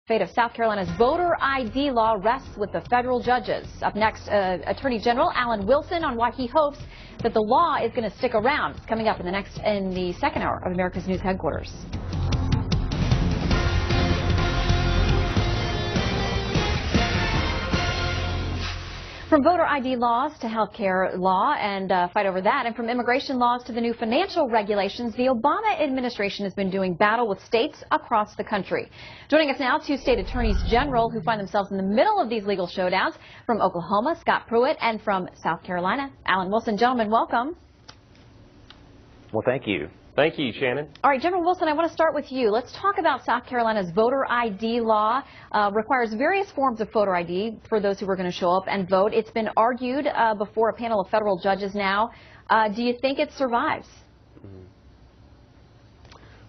Fate of South Carolina's voter ID law rests with the federal judges. Up next, Attorney General Alan Wilson on why he hopes that the law is going to stick around. It's coming up in the second hour of America's News Headquarters. From voter ID laws to health care law and fight over that, and from immigration laws to the new financial regulations, the Obama administration has been doing battle with states across the country. Joining us now, two state attorneys general who find themselves in the middle of these legal showdowns. From Oklahoma, Scott Pruitt, and from South Carolina, Alan Wilson. Gentlemen, welcome. Well, thank you. Thank you, Shannon. All right, General Wilson, I want to start with you. Let's talk about South Carolina's voter ID law. Requires various forms of voter ID for those who are going to show up and vote. It's been argued before a panel of federal judges now. Do you think it survives?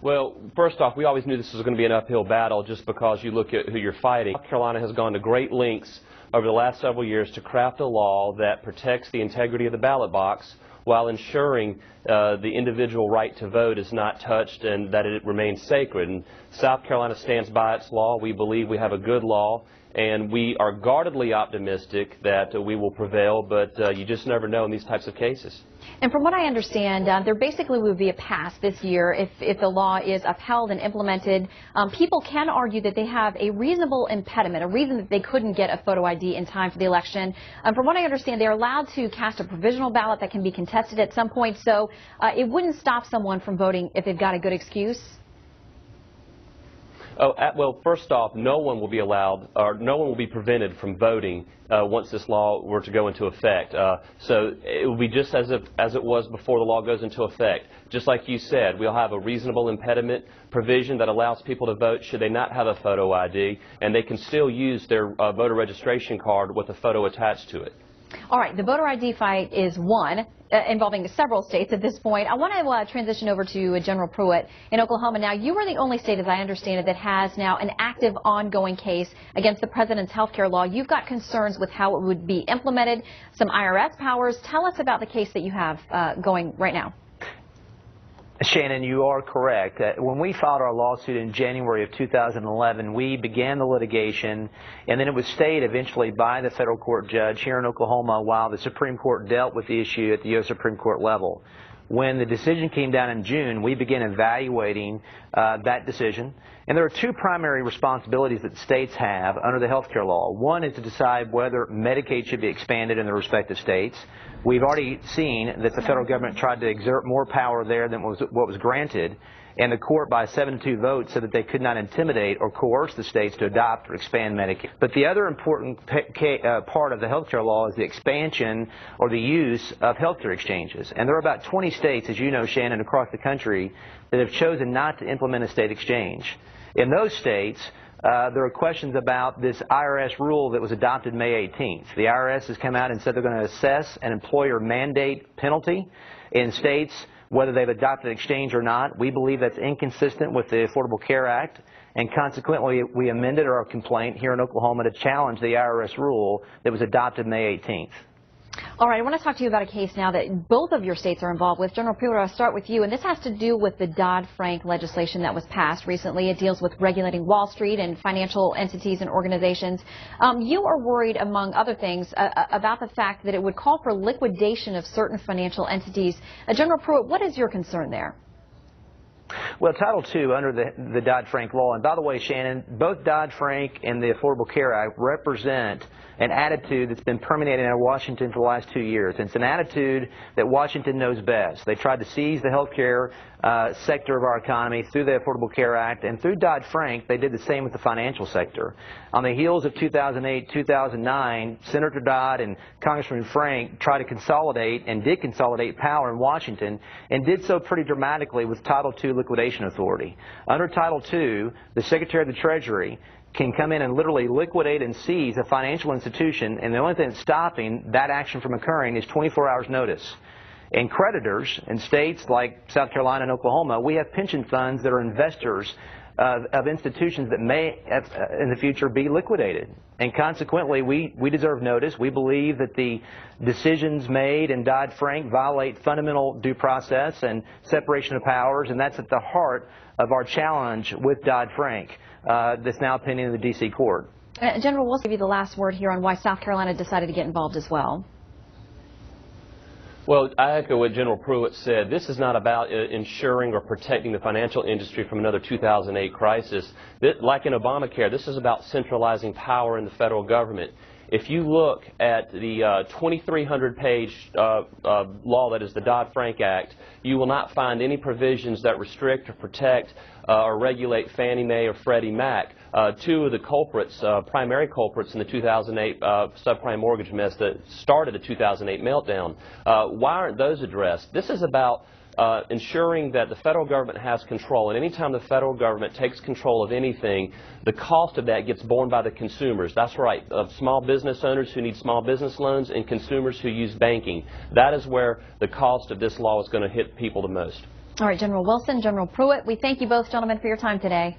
Well, first off, we always knew this was going to be an uphill battle just because you look at who you're fighting. South Carolina has gone to great lengths over the last several years to craft a law that protects the integrity of the ballot box while ensuring the individual right to vote is not touched and that it remains sacred. And South Carolina stands by its law. We believe we have a good law, and we are guardedly optimistic that we will prevail, but you just never know in these types of cases. And from what I understand, there basically would be a pass this year if the law is upheld and implemented. People can argue that they have a reasonable impediment, a reason that they couldn't get a photo ID in time for the election. From what I understand, they're allowed to cast a provisional ballot that can be contested at some point, so it wouldn't stop someone from voting if they've got a good excuse. Well, first off, no one will be allowed, or no one will be prevented from voting once this law were to go into effect. So it will be just as it was before the law goes into effect. Just like you said, we'll have a reasonable impediment provision that allows people to vote should they not have a photo ID, and they can still use their voter registration card with a photo attached to it. All right, the voter ID fight is one, involving several states at this point. I want to transition over to General Pruitt in Oklahoma. Now, you are the only state, as I understand it, that has now an active, ongoing case against the president's health care law. You've got concerns with how it would be implemented, some IRS powers. Tell us about the case that you have going right now. Shannon, you are correct. When we filed our lawsuit in January of 2011, we began the litigation, and then it was stayed eventually by the federal court judge here in Oklahoma while the Supreme Court dealt with the issue at the U.S. Supreme Court level. When the decision came down in June, we began evaluating that decision. And there are two primary responsibilities that states have under the health care law. One is to decide whether Medicaid should be expanded in the respective states. We've already seen that the federal government tried to exert more power there than what was granted, and the court by a 7-2 vote said that they could not intimidate or coerce the states to adopt or expand Medicaid. But the other important part of the health care law is the expansion or the use of health care exchanges. And there are about 20 states, as you know, Shannon, across the country that have chosen not to implement a state exchange. In those states, there are questions about this IRS rule that was adopted May 18th. The IRS has come out and said they're going to assess an employer mandate penalty in states whether they've adopted exchange or not. We believe that's inconsistent with the Affordable Care Act, and consequently we amended our complaint here in Oklahoma to challenge the IRS rule that was adopted May 18th. All right, I want to talk to you about a case now that both of your states are involved with. General Pruitt, I'll start with you, and this has to do with the Dodd-Frank legislation that was passed recently. It deals with regulating Wall Street and financial entities and organizations. You are worried, among other things, about the fact that it would call for liquidation of certain financial entities. General Pruitt, what is your concern there? Well, Title II under the Dodd-Frank law, and by the way, Shannon, both Dodd-Frank and the Affordable Care Act represent an attitude that's been permeating in Washington for the last 2 years. It's an attitude that Washington knows best. They tried to seize the health care sector of our economy through the Affordable Care Act, and through Dodd-Frank, they did the same with the financial sector. On the heels of 2008, 2009, Senator Dodd and Congressman Frank tried to consolidate and did consolidate power in Washington, and did so pretty dramatically with Title II liquidation authority. Under Title II, the Secretary of the Treasury can come in and literally liquidate and seize a financial institution, and the only thing that's stopping that action from occurring is 24 hours notice. And creditors in states like South Carolina and Oklahoma, we have pension funds that are investors of institutions that may, in the future, be liquidated. And consequently, we deserve notice. We believe that the decisions made in Dodd-Frank violate fundamental due process and separation of powers, and that's at the heart of our challenge with Dodd-Frank that's now pending in the D.C. court. General, we'll give you the last word here on why South Carolina decided to get involved as well. Well, I echo what General Pruitt said. This is not about ensuring or protecting the financial industry from another 2008 crisis. Like in Obamacare, this is about centralizing power in the federal government. If you look at the 2,300-page law that is the Dodd-Frank Act, you will not find any provisions that restrict or protect or regulate Fannie Mae or Freddie Mac, two of the culprits, primary culprits in the 2008 subprime mortgage mess that started the 2008 meltdown. Why aren't those addressed? This is about ensuring that the federal government has control, and anytime the federal government takes control of anything, the cost of that gets borne by the consumers. That's right, of small business owners who need small business loans and consumers who use banking. That is where the cost of this law is going to hit people the most. All right, General Wilson, General Pruitt, we thank you both, gentlemen, for your time today.